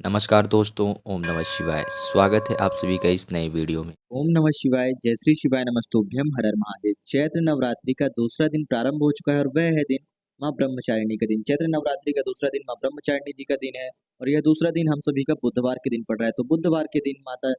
नमस्कार दोस्तों, ओम नमः शिवाय। स्वागत है आप सभी का इस नए वीडियो में। ओम नमः शिवाय, जय श्री शिवाय नमस्तुभ्यम, हर हर महादेव। चैत्र नवरात्रि का दूसरा दिन प्रारंभ हो चुका है और वह है दिन माँ ब्रह्मचारिणी का दिन। चैत्र नवरात्रि का दूसरा दिन माँ ब्रह्मचारिणी जी का दिन है और यह दूसरा दिन हम सभी का बुधवार के दिन पड़ रहा है। तो बुधवार के दिन माता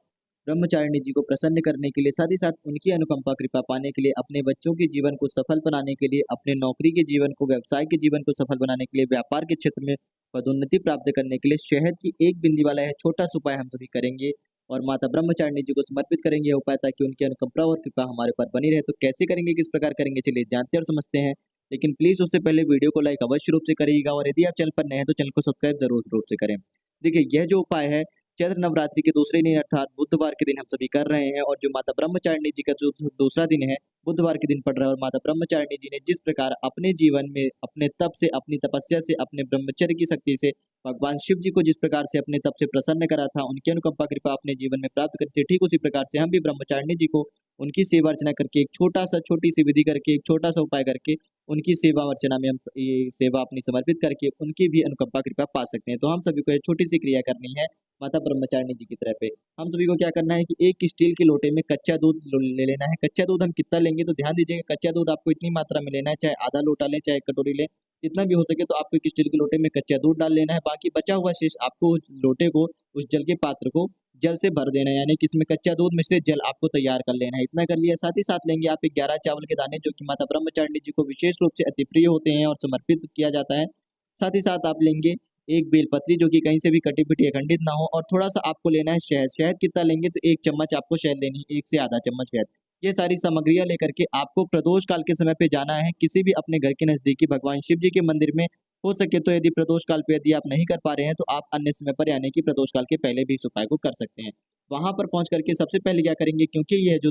ब्रह्मचारिणी जी को प्रसन्न करने के लिए, साथ ही साथ उनकी अनुकंपा कृपा पाने के लिए, अपने बच्चों के जीवन को सफल बनाने के लिए, अपने नौकरी के जीवन को, व्यवसाय के जीवन को सफल बनाने के लिए, व्यापार के क्षेत्र में पदोन्नति प्राप्त करने के लिए शहद की एक बिंदी वाला यह छोटा सा उपाय हम सभी करेंगे और माता ब्रह्मचारिणी जी को समर्पित करेंगे यह उपाय, ताकि उनकी अनुकंपा और कृपा हमारे पर बनी रहे। तो कैसे करेंगे, किस प्रकार करेंगे, चलिए जानते हैं और समझते हैं। लेकिन प्लीज उससे पहले वीडियो को लाइक अवश्य रूप से करिएगा और यदि आप चैनल पर नए हैं तो चैनल को सब्सक्राइब जरूर रूप से करें। देखिए, यह जो उपाय है चैत्र नवरात्रि के दूसरे दिन अर्थात बुधवार के दिन हम सभी कर रहे हैं और जो माता ब्रह्मचारिणी जी का जो दूसरा दिन है बुधवार के दिन पड़ रहा है। और माता ब्रह्मचारिणी जी ने जिस प्रकार अपने जीवन में अपने तप से, अपनी तपस्या से, अपने ब्रह्मचर्य की शक्ति से भगवान शिव जी को जिस प्रकार से अपने तप से प्रसन्न करा था, उनकी अनुकंपा कृपा अपने जीवन में प्राप्त करते, ठीक उसी प्रकार से हम भी ब्रह्मचारिणी जी को उनकी सेवा अर्चना करके, एक छोटी सी विधि करके, एक छोटा सा उपाय करके, उनकी सेवा अर्चना में हम ये सेवा अपनी समर्पित करके उनकी भी अनुकंपा कृपा पा सकते हैं। तो हम सभी को एक छोटी सी क्रिया करनी है माता ब्रह्मचारिणी जी की तरफ पे। हम सभी को क्या करना है कि एक स्टील के लोटे में कच्चा दूध ले लेना है। कच्चा दूध हम कितना लेंगे तो ध्यान दीजिएगा, कच्चा दूध आपको इतनी मात्रा में लेना है, चाहे आधा लोटा लें, चाहे कटोरी लें, जितना भी हो सके तो आपको एक स्टील के लोटे में कच्चा दूध डाल लेना है। बाकी बचा हुआ शेष आपको उस लोटे को, उस जल के पात्र को जल से भर देना है, यानी कि इसमें कच्चा दूध मिश्रित जल आपको तैयार कर लेना है। इतना कर लिया, साथ ही साथ लेंगे आप 11 चावल के दाने, जो कि माता ब्रह्मचारिणी जी को विशेष रूप से अति प्रिय होते हैं और समर्पित किया जाता है। साथ ही साथ आप लेंगे एक बेलपत्री, जो कि कहीं से भी कटी पिटी अखंडित ना हो, और थोड़ा सा आपको लेना है शहद। शहद कितना लेंगे तो 1 चम्मच आपको शहद लेनी है, 1 से आधा चम्मच शहद। ये सारी सामग्रियां लेकर के आपको प्रदोष काल के समय पे जाना है किसी भी अपने घर के नजदीकी भगवान शिव जी के मंदिर में। हो सके तो यदि प्रदोष काल पे यदि आप नहीं कर पा रहे हैं तो आप अन्य समय पर, यानी कि प्रदोष काल के पहले भी इस उपाय को कर सकते हैं। वहां पर पहुंच करके सबसे पहले क्या करेंगे, क्योंकि यह जो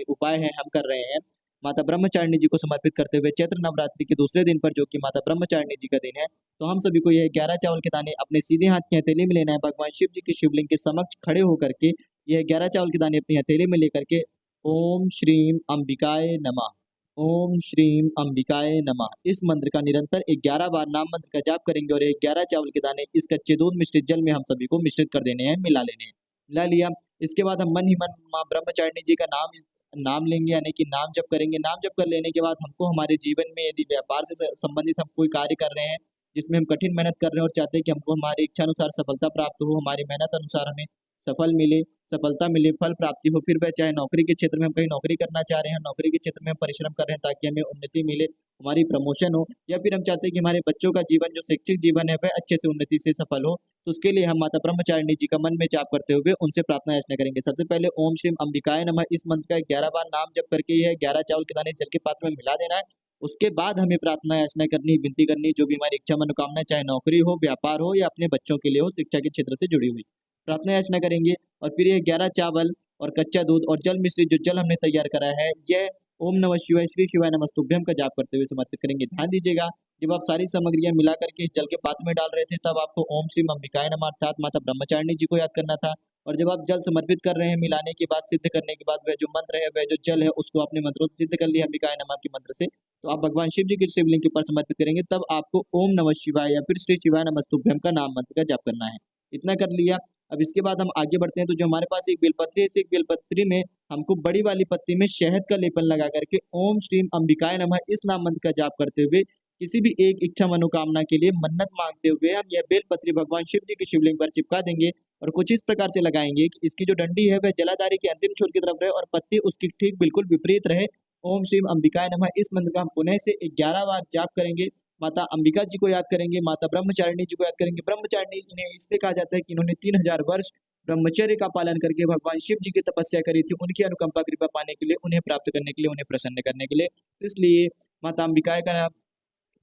उपाय है हम कर रहे हैं माता ब्रह्मचारिणी जी को समर्पित करते हुए चैत्र नवरात्रि के दूसरे दिन पर, जो कि माता ब्रह्मचारिणी जी का दिन है, तो हम सभी को यह 11 चावल के दाने अपने सीधे हाथ की हथेली में लेना है। भगवान शिव जी के शिवलिंग के समक्ष खड़े होकर के यह 11 चावल के दाने अपनी हथेली में लेकर के ओम श्रीम अंबिकाय नमः, ओम श्रीम अंबिकाय नमः, इस मंत्र का निरंतर 11 बार नाम मंत्र का जाप करेंगे और ये 11 चावल के दाने इस कच्चे दूध मिश्रित जल में हम सभी को मिश्रित कर देने हैं, मिला लेने हैं। मिला लिया, इसके बाद हम मन ही मन माँ ब्रह्मचारिणी जी का नाम नाम लेंगे, यानी कि नाम जप करेंगे। नाम जप कर लेने के बाद हमको हमारे जीवन में यदि व्यापार से संबंधित हम कोई कार्य कर रहे हैं जिसमें हम कठिन मेहनत कर रहे हैं और चाहते हैं कि हमको हमारी इच्छा अनुसार सफलता प्राप्त हो, हमारी मेहनत अनुसार हमें सफलता मिले, फल प्राप्ति हो, फिर वह चाहे नौकरी के क्षेत्र में हम कहीं नौकरी करना चाह रहे हैं, नौकरी के क्षेत्र में हम परिश्रम कर रहे हैं ताकि हमें उन्नति मिले, हमारी प्रमोशन हो, या फिर हम चाहते हैं कि हमारे बच्चों का जीवन, जो शैक्षिक जीवन है, वह अच्छे से उन्नति से सफल हो, तो उसके लिए हम माता ब्रह्मचारिणी जी का मन में जाप करते हुए उनसे प्रार्थना याचना करेंगे। सबसे पहले ओम श्रीम अंबिकाय नमः, इस मंत्र का 11 बार नाम जप करके यह 11 चावल के दाने जल के पात्र में मिला देना है। उसके बाद हमें प्रार्थना याचना करनी, विनती करनी, जो भी हमारी इच्छा मनोकामना, चाहे नौकरी हो, व्यापार हो, या अपने बच्चों के लिए हो, शिक्षा के क्षेत्र से जुड़ी हुई प्रार्थना याचना करेंगे। और फिर ये 11 चावल और कच्चा दूध और जल मिश्रित जो जल हमने तैयार करा है, यह ओम नमः शिवाय श्री शिवाय नमस्तुभ्यम का जाप करते हुए समर्पित करेंगे। ध्यान दीजिएगा, जब आप सारी सामग्रियां मिला करके इस जल के पात्र में डाल रहे थे, तब आपको ओम श्री अंबिकाय नमः अर्थात माता ब्रह्मचारिणी जी को याद करना था। और जब आप जल समर्पित कर रहे हैं, मिलाने के बाद, सिद्ध करने के बाद, वह जो मंत्र है, वह जो जल है, उसको अपने मंत्रों से सिद्ध कर लिया अंबिकाय नमः के मंत्र से, तो आप भगवान शिव जी के शिवलिंग के ऊपर समर्पित करेंगे। तब आपको ओम नमः शिवाय या फिर श्री शिवाय नमस्तुभ्यम का नाम मंत्र का जाप करना है। इतना कर लिया, अब इसके बाद हम आगे बढ़ते हैं। तो जो हमारे पास एक बेलपत्री है, इस एक बेलपत्री में हमको बड़ी वाली पत्ती में शहद का लेपन लगा करके ओम श्रीम अंबिकाय नमः इस नाम मंत्र का जाप करते हुए किसी भी एक इच्छा मनोकामना के लिए मन्नत मांगते हुए हम यह बेलपत्री भगवान शिव जी के शिवलिंग पर चिपका देंगे और कुछ इस प्रकार से लगाएंगे कि इसकी जो डंडी है वह जलाधारी के अंतिम छोर की तरफ रहे और पत्ती उसकी ठीक बिल्कुल विपरीत रहे। ओम श्रीम अंबिकाय नमः इस मंत्र का हम पुनः से 11 बार जाप करेंगे। माता अंबिका जी को याद करेंगे, माता ब्रह्मचारिणी जी को याद करेंगे। ब्रह्मचारिणी इन्हें इसलिए कहा जाता है कि इन्होंने 3000 वर्ष ब्रह्मचर्य का पालन करके भगवान शिव जी की तपस्या करी थी। उनकी अनुकंपा कृपा पाने के लिए, उन्हें प्राप्त करने के लिए, उन्हें प्रसन्न करने के लिए, इसलिए माता अंबिका का नाम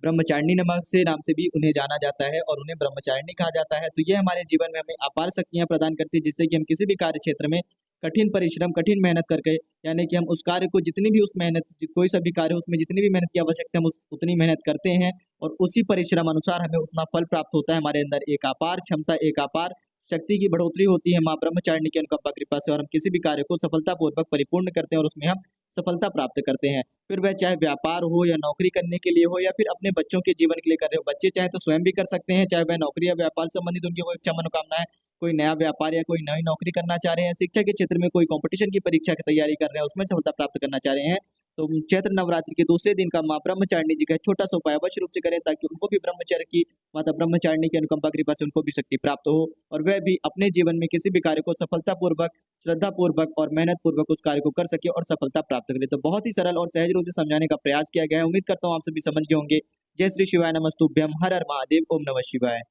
ब्रह्मचारिणी नमक से नाम से भी उन्हें जाना जाता है और उन्हें ब्रह्मचारिणी कहा जाता है। तो ये हमारे जीवन में हमें अपार शक्तियां प्रदान करती है, जिससे कि हम किसी भी कार्य क्षेत्र में कठिन परिश्रम, कठिन मेहनत करके, यानी कि हम उस कार्य को जितनी भी उस मेहनत, कोई सा भी कार्य उसमें जितनी भी मेहनत की आवश्यकता है, हम उतनी मेहनत करते हैं और उसी परिश्रम अनुसार हमें उतना फल प्राप्त होता है। हमारे अंदर एक अपार क्षमता, एक अपार शक्ति की बढ़ोतरी होती है माँ ब्रह्मचारिणी की अनुकंपा कृपा से, और हम किसी भी कार्य को सफलतापूर्वक परिपूर्ण करते हैं और उसमें हम सफलता प्राप्त करते हैं। फिर वह चाहे व्यापार हो या नौकरी करने के लिए हो या फिर अपने बच्चों के जीवन के लिए कर रहे हो। बच्चे चाहे तो स्वयं भी कर सकते हैं, चाहे वह नौकरी या व्यापार से संबंधित उनकी कोई इच्छा मनोकामना है, कोई नया व्यापार या कोई नई नौकरी करना चाह रहे हैं, शिक्षा के क्षेत्र में कोई कंपटीशन की परीक्षा की तैयारी कर रहे हैं, उसमें सफलता प्राप्त करना चाह रहे हैं, तो चैत्र नवरात्रि के दूसरे दिन का माँ ब्रह्मचारिणी जी का एक छोटा सा उपाय अवश्य रूप से करें, ताकि उनको भी ब्रह्मचर्य की माता ब्रह्मचारिणी की अनुकंपा कृपा से उनको भी शक्ति प्राप्त हो और वह भी अपने जीवन में किसी भी कार्य को सफलतापूर्वक, श्रद्धापूर्वक और मेहनतपूर्वक उस कार्य को कर सके और सफलता प्राप्त करे। तो बहुत ही सरल और सहज रूप से समझाने का प्रयास किया गया है। उम्मीद करता हूँ आप सभी समझ गए होंगे। जय श्री शिवाय नमस्तुभ्यम, हर हर महादेव, ओम नमः शिवाय।